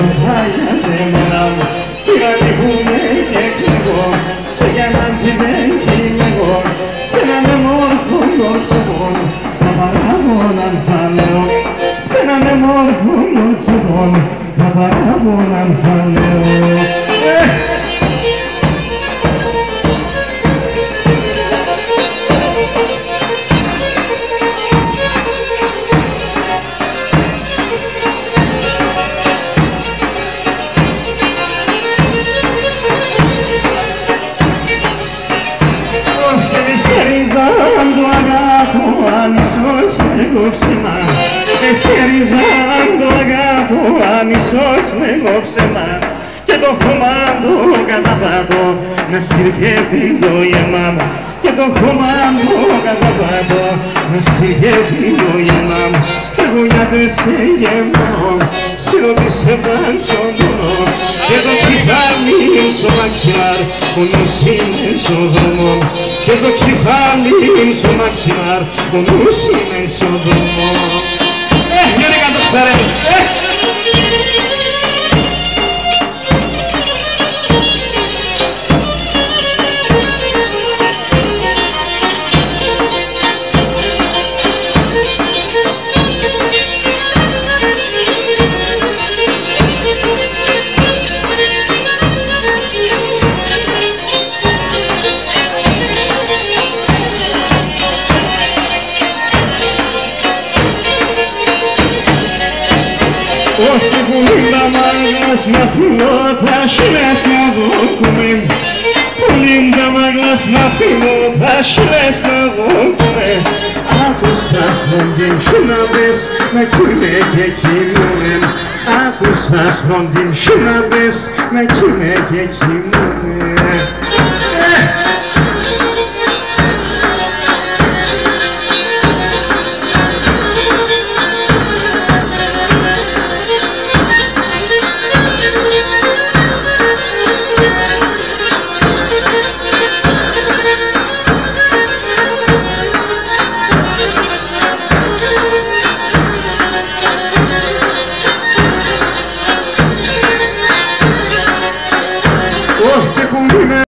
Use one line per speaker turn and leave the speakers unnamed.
ρωτάει αντέμονα μου, πήρα λιγούμε και κλαίγω, σε για να δεν κυνηγώ, σε έναν εμόρφο λοτσεβόν, τα παράποναν θα λέω, σε έναν εμόρφο λοτσεβόν, τα παράποναν θα λέω. Εσέριζαν το αγάπο αμισός με ψεμά και το χώμα του καταπάτω να συρκεύει το γεμά μου και το χώμα του καταπάτω να συρκεύει το γεμά μου εγώ γιατί σε γεμώ σιρώτησε πάνσο μόνο και το κεφάλι στο μαξιμάρ ο νους είναι στο δρόμο και το κεφάλι στο μαξιμάρ ο νους είναι στο δρόμο. Viene canto Xareus, όχι που λίντα μάγλας να φύγω, τα σιλές να δώκουμε. Που λίντα μάγλας να φύγω, τα σιλές να δώκουμε. Άκουσα στον τίμψου να μπες, με κούνε και κοιμούμαι. Άκουσα στον τίμψου να μπες, με κούνε και κοιμούμαι.